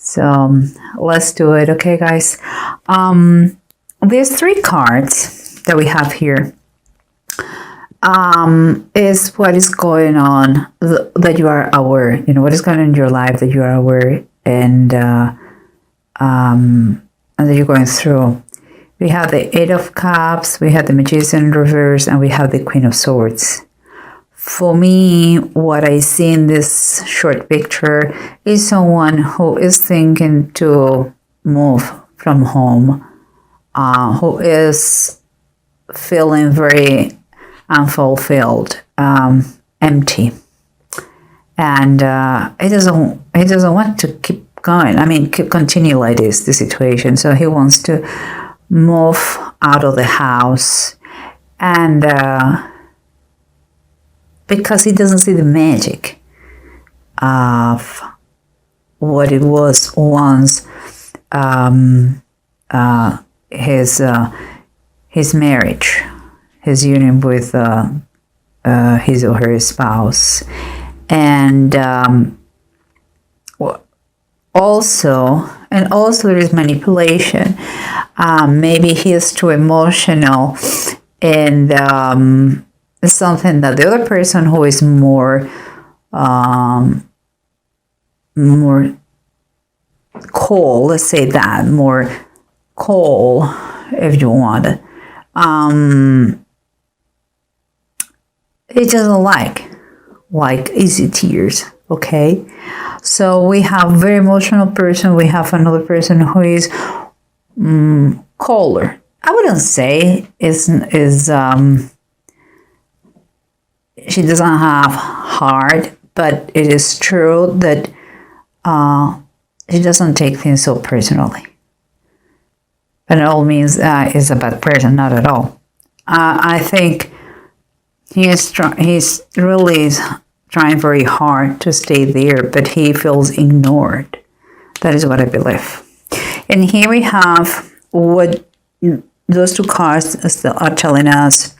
So let's do it. Okay, guys. There's 3 cards that we have here. Is what is going on that you are aware. You know, what is going on in your life that you are aware and that you're going through. We have the 8 of Cups, we have the Magician in reverse, and we have the Queen of Swords. For me, what I see in this short picture is someone who is thinking to move from home, who is feeling very unfulfilled, empty, and he doesn't want to keep going. I mean, continue like this, the situation. So he wants to move out of the house, and because he doesn't see the magic of what it was once, his marriage, his union with his or her spouse, and also there is manipulation. Maybe he is too emotional, and something that the other person who is more cold, let's say that, more cold, if you want, he doesn't like easy tears. Okay, so we have very emotional person. We have another person who is colder. I wouldn't say is she doesn't have heart, but it is true that she doesn't take things so personally. By all means, is a bad person, not at all. I think he's really trying very hard to stay there, but he feels ignored. That is what I believe. And here we have what those 2 cards are telling us.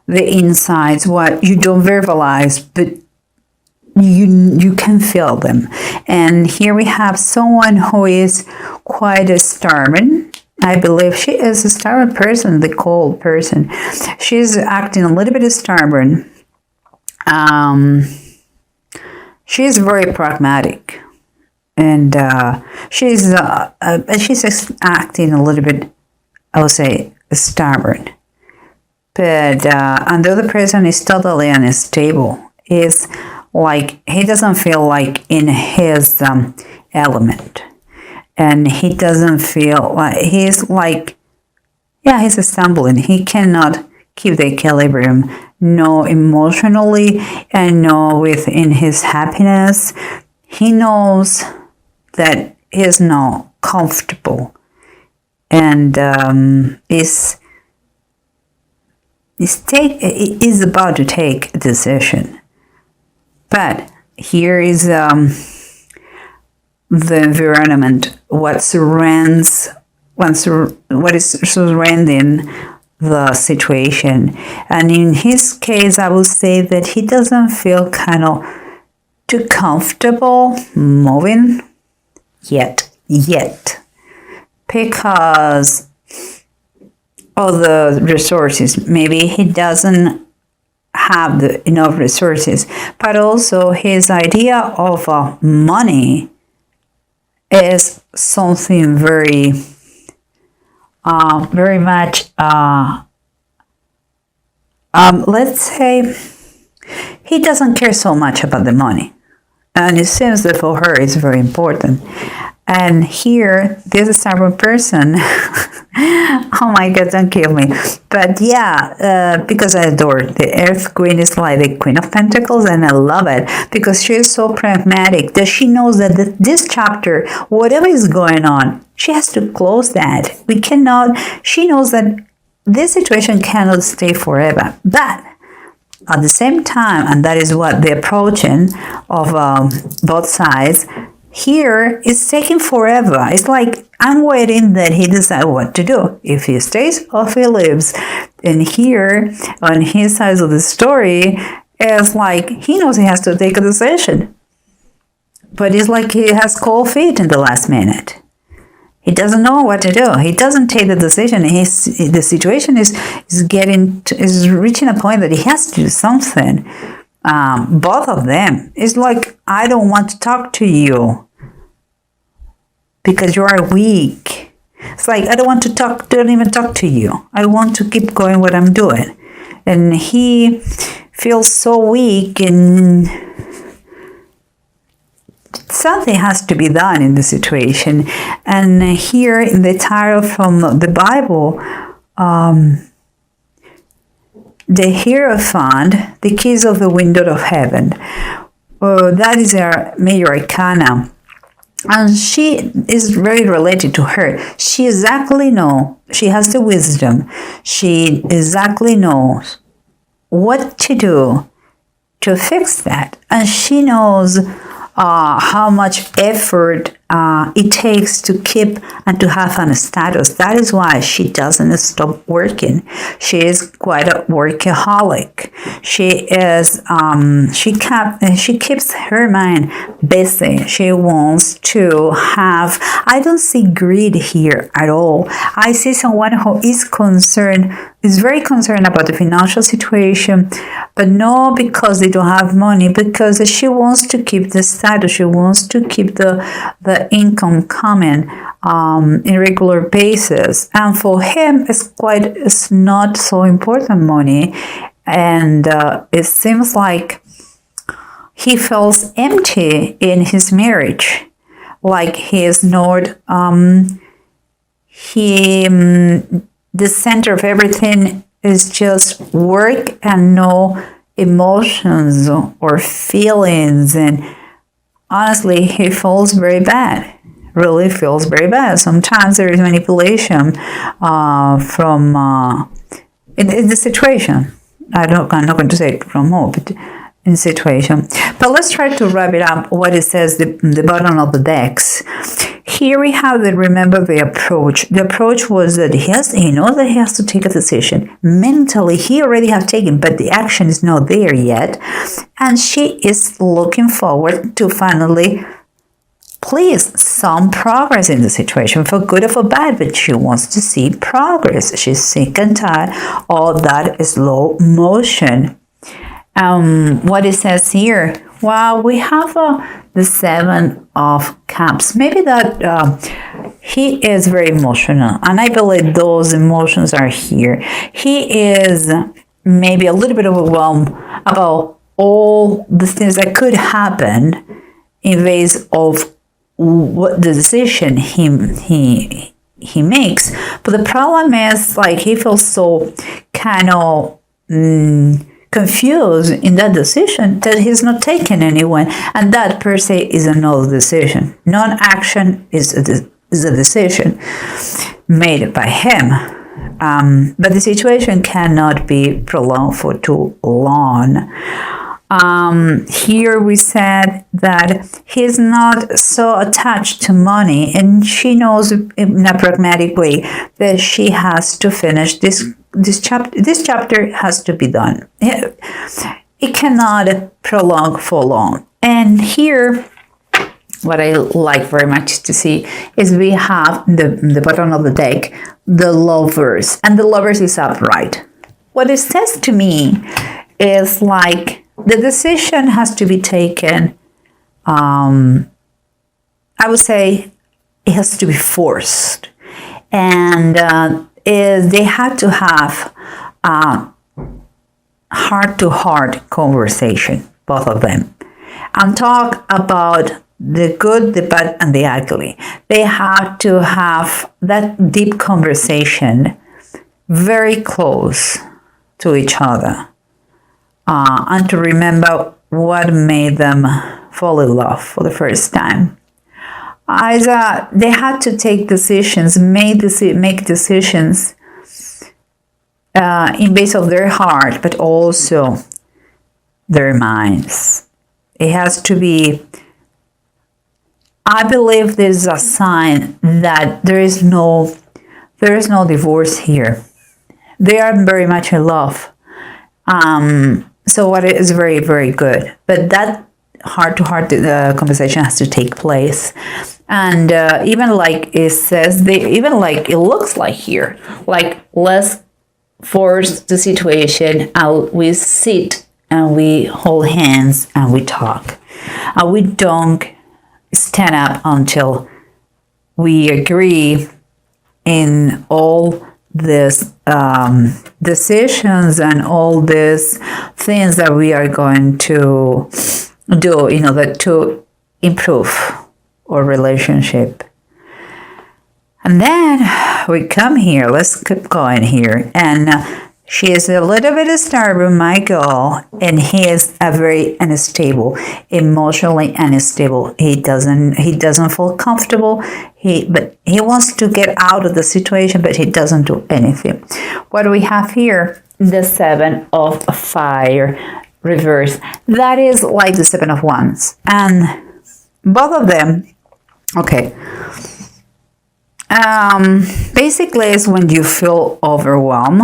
The insides, what you don't verbalize, but you can feel them. And here we have someone who is quite stubborn. I believe she is a stubborn person, the cold person. She's acting a little bit stubborn. She's very pragmatic, and she's acting a little bit, I would say, stubborn. But and the other person is totally unstable. Is like he doesn't feel like in his element, and he doesn't feel like he's stumbling. He cannot keep the equilibrium, no emotionally and no within his happiness. He knows that he is not comfortable, and is about to take a decision. But here is the environment, what is surrounding the situation. And in his case, I would say that he doesn't feel kind of too comfortable moving yet, because of the resources. Maybe he doesn't have enough resources, but also his idea of money is something very much, let's say, he doesn't care so much about the money, and it seems that for her it's very important. And here, this stubborn person, oh my God, don't kill me. But yeah, because I adore the Earth Queen is like the Queen of Pentacles, and I love it because she is so pragmatic that she knows that this chapter, whatever is going on, she has to close that. She knows that this situation cannot stay forever. But at the same time, and that is what the approaching of both sides, here is taking forever. It's like I'm waiting that he decides what to do, if he stays or if he leaves. And here, on his side of the story, it's like he knows he has to take a decision. but it's like he has cold feet in the last minute. He doesn't know what to do. He doesn't take the decision. The situation is reaching a point that he has to do something. Both of them. It's like, I don't want to talk to you because you are weak. It's like, I don't even talk to you. I want to keep going what I'm doing. And he feels so weak, and something has to be done in the situation. And here in the title from the Bible, the Hierophant, the keys of the window of heaven. That is our major arcana. And she is very related to her. She exactly knows, she has the wisdom. She exactly knows what to do to fix that. And she knows how much effort it takes to keep and to have a status. That is why she doesn't stop working. She is quite a workaholic. She is she keeps her mind busy. She wants to have, I don't see greed here at all. I see someone who is very concerned about the financial situation, but not because they don't have money, because she wants to keep the status. She wants to keep the income coming in regular basis. And for him, it's not so important money. And it seems like he feels empty in his marriage, like he is not the center of everything is just work and no emotions or feelings. And honestly, he feels very bad. Really feels very bad. Sometimes there is manipulation from in the situation. I'm not going to say it from who, but in the situation. But let's try to wrap it up. What it says, the bottom of the decks. Here we have remember the approach. The approach was that he knows that he has to take a decision. Mentally, he already has taken, but the action is not there yet. And she is looking forward to finally please some progress in the situation, for good or for bad, but she wants to see progress. She's sick and tired of that slow motion. What it says here, well, we have the Seven of Cups. Maybe that he is very emotional, and I believe those emotions are here. He is maybe a little bit overwhelmed about all the things that could happen in ways of what the decision he makes. But the problem is, like, he feels so kind of confused in that decision that he's not taking anyone, and that per se is another decision. Non-action is a decision made by him, but the situation cannot be prolonged for too long. Here we said that he's not so attached to money, and she knows in a pragmatic way that she has to finish this chapter. This chapter has to be done. It cannot prolong for long. And here, what I like very much to see is we have the bottom of the deck, the Lovers, and the Lovers is upright. What it says to me is like, the decision has to be taken, I would say it has to be forced. And they have to have a heart-to-heart conversation, both of them. And talk about the good, the bad, and the ugly. They have to have that deep conversation very close to each other. And to remember what made them fall in love for the first time. They had to take decisions, make decisions in base of their heart, but also their minds. It has to be, I believe this is a sign that there is no divorce here. They are very much in love. So what is very, very good. But that heart-to-heart conversation has to take place. And even like it says, even like it looks like here, like let's force the situation out. We sit and we hold hands and we talk. And we don't stand up until we agree in all these decisions and all these things that we are going to do in order to improve our relationship. And then we come here, let's keep going here. And she is a little bit stubborn, my girl, and he is a very unstable, emotionally unstable. He doesn't feel comfortable. But he wants to get out of the situation, but he doesn't do anything. What do we have here? The 7 of Fire reverse. That is like the 7 of Wands, and both of them. Okay. Basically, it's when you feel overwhelmed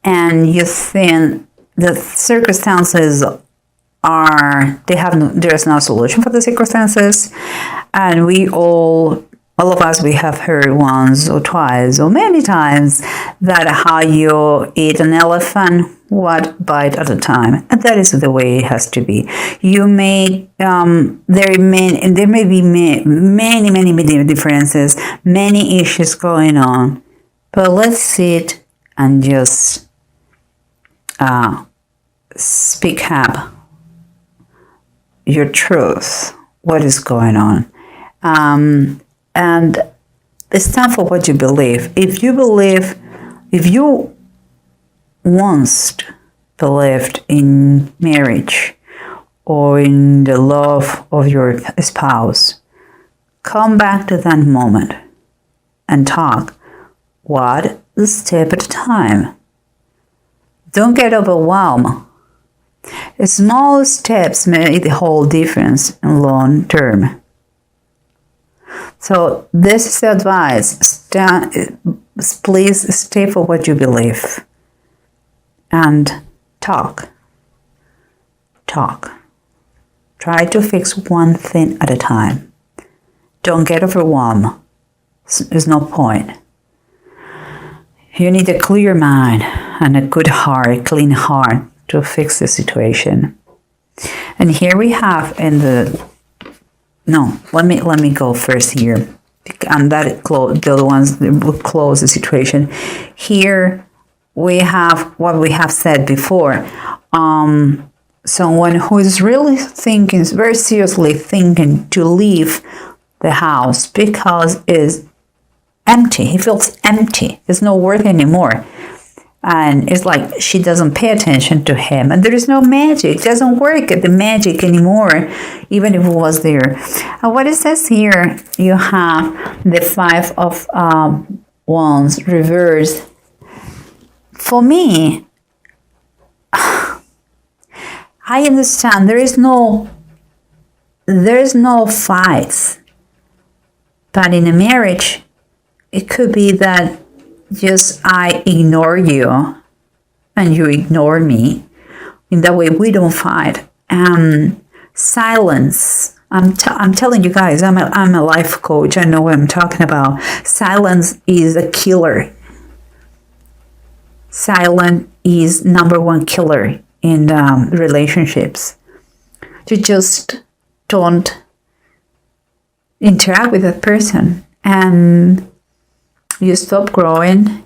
and you think the circumstances there's no solution for the circumstances, and all of us, we have heard once or twice or many times that how you eat an elephant, one bite at a time, and that is the way it has to be. You may there may be many differences, many issues going on, but let's sit and just speak up your truth, what is going on. And it's time for what you believe. If you once believed in marriage or in the love of your spouse, come back to that moment and talk one step at a time. Don't get overwhelmed. Small steps make the whole difference in long term. So this is the advice. Please stay for what you believe. And talk. Try to fix one thing at a time. Don't get overwhelmed. There's no point. You need a clear mind and a good heart, a clean heart to fix the situation. And here we have let me go first here. And that the other ones will close the situation. Here we have what we have said before. Someone who is really thinking, very seriously thinking to leave the house because it's empty. He feels empty. There's no worth anymore. And it's like she doesn't pay attention to him. And there is no magic. It doesn't work at the magic anymore, even if it was there. And what it says here, you have the 5 of Wands reversed. For me, I understand there is no fights. But in a marriage, it could be that just I ignore you and you ignore me. In that way, we don't fight. Silence. I'm telling you guys, I'm a life coach. I know what I'm talking about. Silence is a killer. Silence is number one killer in relationships. You just don't interact with that person, and you stop growing.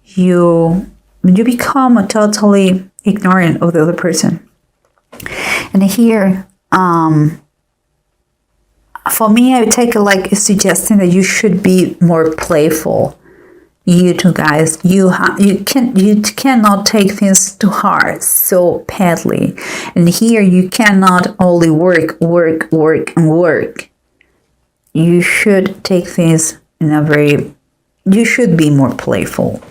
You become totally ignorant of the other person. And here, for me, I would take it like a suggestion that you should be more playful. You two guys, you cannot take things too hard, so badly. And here, you cannot only work. You should take things in you should be more playful.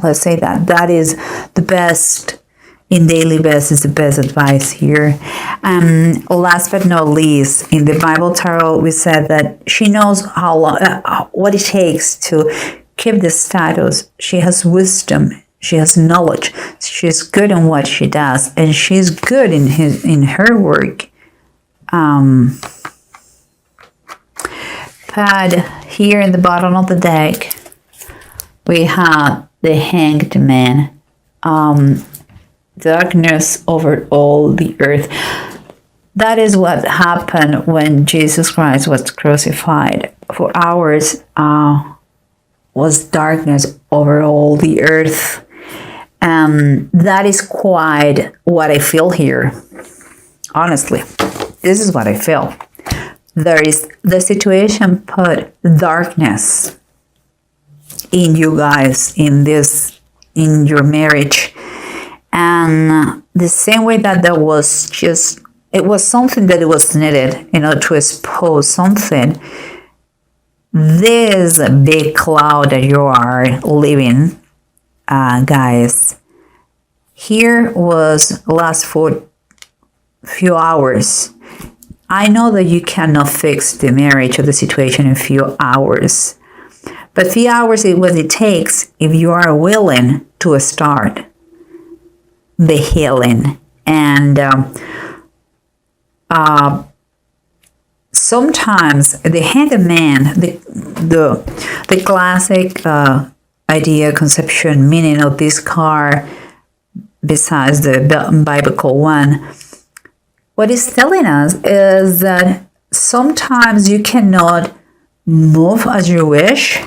Let's say that. That is the best, in daily best is the best advice here. Last but not least, in the Bible Tarot, we said that she knows what it takes to keep the status. She has wisdom. She has knowledge. She's good in what she does, and she's good in her work. But here in the bottom of the deck, we have the Hanged Man. Darkness over all the earth. That is what happened when Jesus Christ was crucified. For hours was darkness over all the earth. That is quite what I feel here. Honestly, this is what I feel. There is the situation put darkness in you guys, in your marriage. And the same way that there was just, it was something that it was needed, to expose something. This big cloud that you are living, guys, here was last for few hours. I know that you cannot fix the marriage or the situation in few hours, but few hours is what it takes if you are willing to start the healing. And sometimes the Hanged Man, the classic idea, conception, meaning of this card, besides the biblical one, what it's telling us is that sometimes you cannot move as you wish,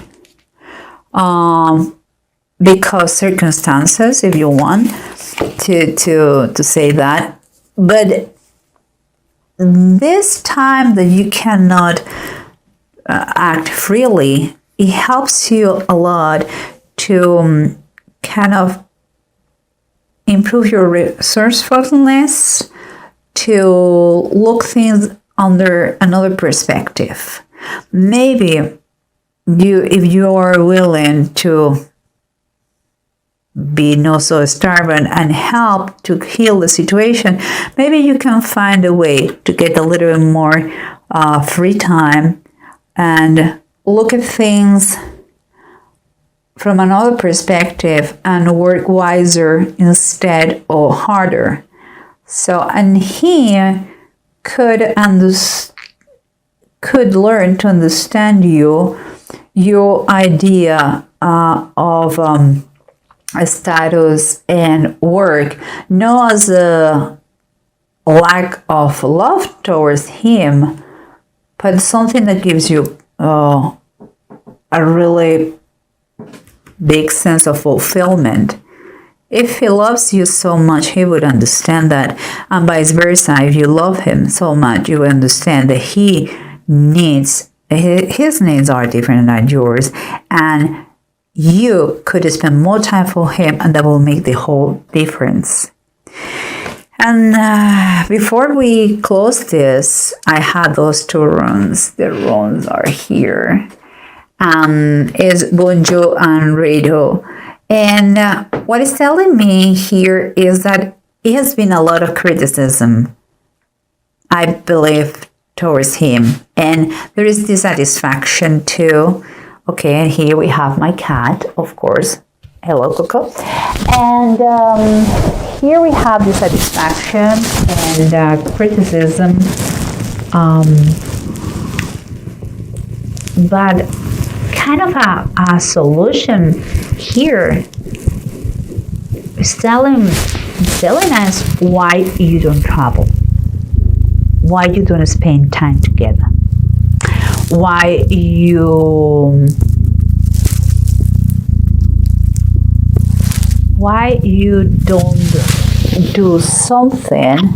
because circumstances, if you want to say that. But this time that you cannot act freely, it helps you a lot to kind of improve your resourcefulness, to look things under another perspective. Maybe if you are willing to be not so stubborn and help to heal the situation, maybe you can find a way to get a little bit more free time and look at things from another perspective and work wiser instead of harder. So, and he could learn to understand your idea of status and work, not as a lack of love towards him, but something that gives you a really big sense of fulfillment. If he loves you so much, he would understand that, and vice versa. If you love him so much, you will understand that he needs, his needs are different than yours, and you could spend more time for him, and that will make the whole difference. And before we close this, I had those two runes. The runes are here. Is Bunjo and Rado. And what it's telling me here is that it has been a lot of criticism, I believe, towards him. And there is dissatisfaction too. Okay, and here we have my cat, of course. Hello, Coco. And here we have dissatisfaction and criticism. But kind of a solution here is telling us why you don't travel, why you don't spend time together, why you don't do something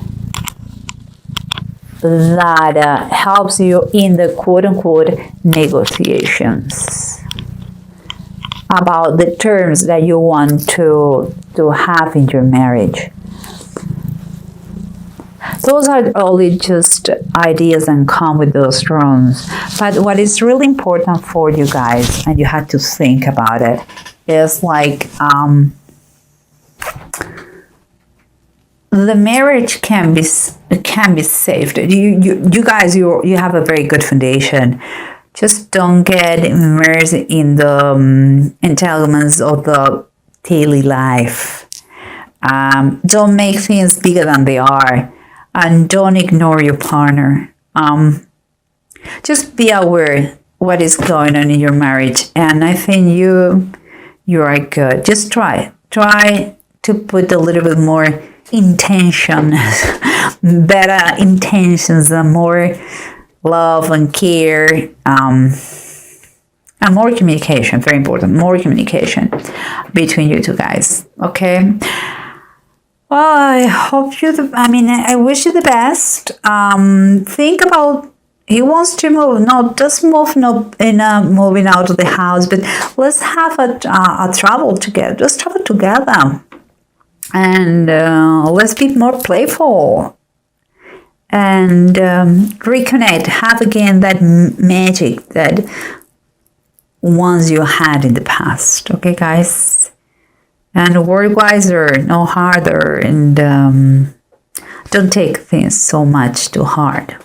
that helps you in the quote-unquote negotiations about the terms that you want to have in your marriage. Those are only just ideas and come with those runes. But what is really important for you guys, and you have to think about it, is like the marriage can be saved. You guys, you have a very good foundation. Just don't get immersed in the entanglements of the daily life. Don't make things bigger than they are, and don't ignore your partner. Just be aware what is going on in your marriage, and I think you are good. Just try to put a little bit more intention, better intentions, and more love and care, and more communication. Very important, more communication between you two guys. Okay. Well, I hope I wish you the best. Think about, he wants to move. No, just move, no, moving out of the house, but let's have a travel together. Just travel together, and let's be more playful, and reconnect. Have again that magic that once you had in the past. Okay, guys. And work wiser, no harder, and don't take things so much too hard.